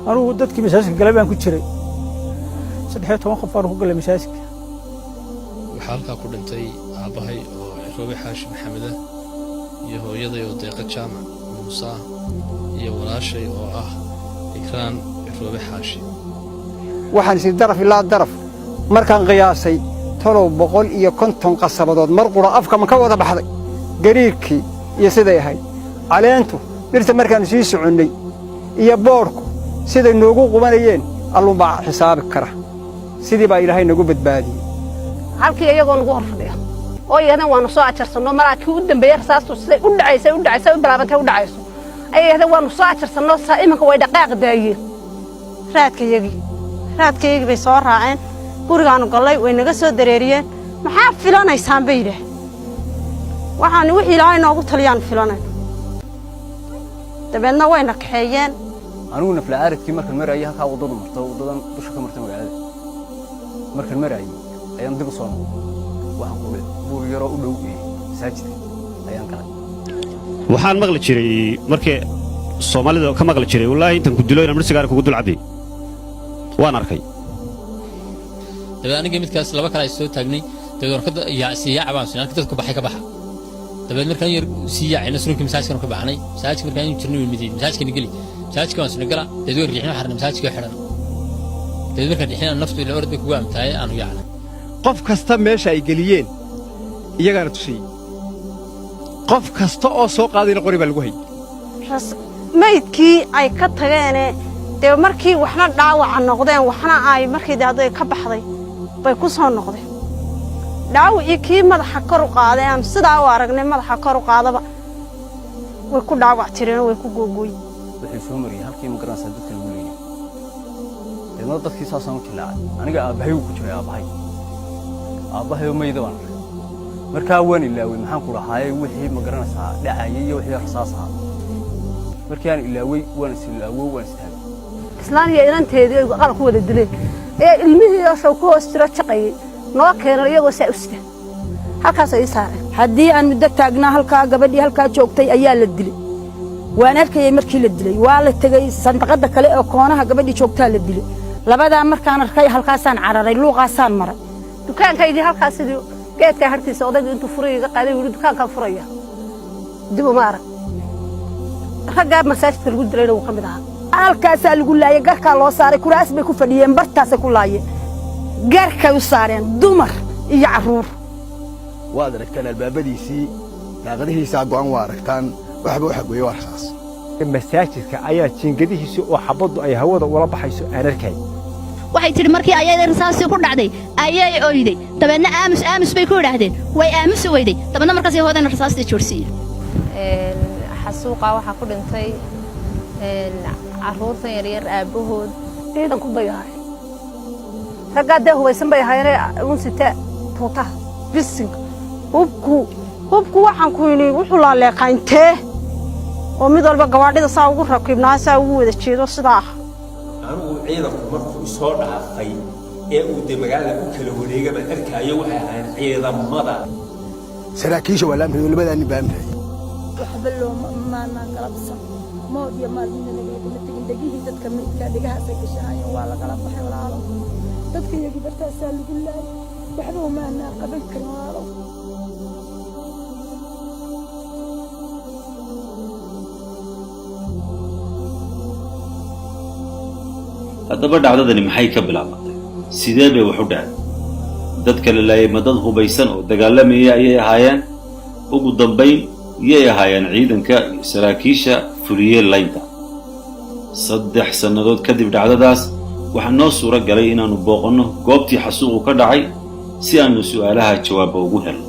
أنا ودتك مساجك قلبان كتير صدحت وانخف فارق قلب مساجك وحالك أقول أنتي أبهي وروبي حاش محمدة يهو يضي ودقيقة جامع موسى يوراشي إكران روبي حاشي waxaan si daraf ilaa daraf markaan qiyaasay talow 150 qasabadood mar qura afka ma ka wada baxday gariirkii iyo siday ahayd caleentu birta markaan sii soconay iyo boorku siday noogu qubanayeen alluma xisaabi kara sidii baa ilaahay nagu badbaadiyay halkii iyagoo nagu horfadhiya oo yaadan waanu soo ajarsano maraadkii u dambeeyay rasaastu siday u dhacaysay u bilaabantay u dhacayso ayaadan waanu soo ajarsano saa imanka way dhaqaaq daayeen raadkaygi bay soo raaceen gurigaanu gallay way naga soo dareeriyeen maxaa filanaysaan bay yidhaah waxaan wixii ilaahay noogu taliyaan filanay dabeedna wayna kaxeeyeen anigu nafla aaradkii markaan marayay halkaa waddada marto waddadan dusha ka martay magaalada markaan marayay ayaan dib u soo noqday waxaan ku leeyahay buur yaroo u dhow masaajidka ayaan galay waxaan maqli jiray markii Soomaalida ka maqli jiray wallaahi intan ku dilo inaan sigaar kugu dul cabay waan arkay dabeed aniga midkaas laba kale ay soo taagnay dabeed warqada siyaacay baan soo dadku baxay ka baxa dabeed markaan yar siyaacay nasruunka masaajidkan ka baxnay masaajidka markaan jirnay midii masaajidkan gali masaajidka waan soo gala dabeed war riixna xarna masaajidka xiran dabeed markaan riixna naftu ila orday kugu amtaay aanu yaacnay qof kasta meesha ay galiyeen iyagana tusay qof kasta oo soo qaadayna qori baa lagu hay maydkii ay ka tageen de markii waxna dhaawac noqdeen waxna ay markii daaday ka baxday bay ku soo noqdeen dhaawaci kii madaxa kor u qaadeen sida oo aragnay madaxa kor u qaadaba way ku dhaawac tireen way ku googooy wixii soo mariyay halkii ma garanaysaa dadka lagu leeyahay ilmo dadkii saasaan u tilaacay aniga aabahay ku jiray aabahay meeyda baan markaa waan ilaaway maxaan ku dhahaayay wixii ma garanaysaa dhacayay iyo wixii rasaas ah markii aan ilaaway waan istaagay islaaniga inanteedii qalab ku wada dileen ee ilmihii soo ku hoos jira shaqeeyay noo keenay iyagoo saa u sida halkaas ay saareen haddii aan muddo taagnaa halkaa gabadhii halkaa joogtay ayaa la dilay waan arkayay markii la dilay waa la tagay sanqada kale ee koonaha gabadhii joogtaa la dilay labadaa markaan arkay halkaasaan cararay luuqaasaan maray dukaankaygii halkaas sidii geedka hartiisa odaygu intuu furiga qaaday wuu dukaanka furaya dib u maar ragga masaajidka lagu dilayna wuu kamid ahaa halkaasaa lagu laayay garkaa loo saaray kuraas bay ku fadhiyeen bartaasay ku laayeen garkay u saareen dumar iyo carruur waad aragtaan albaabadiisii daaqadihiisa go'an waa aragtaan waxba waxa gooyay waa rasaas masaajidka ayaa jiingadihiisa oo xabadu ay hawada ula baxayso aan arkay waxay tiri markii ayay rasaasi ku dhacday ayay ooyday dabeedna aamus bay ku yiraahdeen way aamus weyday dabeedna markaas ay hoodana rasaasti joorsiiyeen xasuuqa waxa ku dhintay carruurtan yaryar aabahood ciidan ku bayahay ragga hubaysan bay hayeen unsita tuuta bising hubku waxaan ku yini wuxuu la leeqaantee oo mid walba gawaadhida saa ugu rakibnaa saa ugu wada jeedo sidaa anigu ciidanku markuu soo dhaafay ee uu de magaalada ku kala wareegay baan arkaayo waxa ahaan ciidamada saraakiisha wala amray labadaan baamray waxba loo maana qalabsan mood iyo maalmina laga tagin dagihii dadka midka dhigaha ay gashaayeen waa la kala baxay walaalo dadka iyagu bartaasaa lagu laayay waxba maana qaban karin walaalo haddaba dhacdadani maxay ka bilaabatay sidee bay wax u dhacday dadka la laayay ma dad hubaysan oo dagaalamaya ayay ahaayeen ugu dambayn yay ahaayeen ciidanka saraakiisha fuliyey laynta 3 sannadood kadib dhacdadaas waxaa noo suura galay inaannu booqanno goobtii xasuuqu ka dhacay si aannu su'aalaha jawaaba ugu helno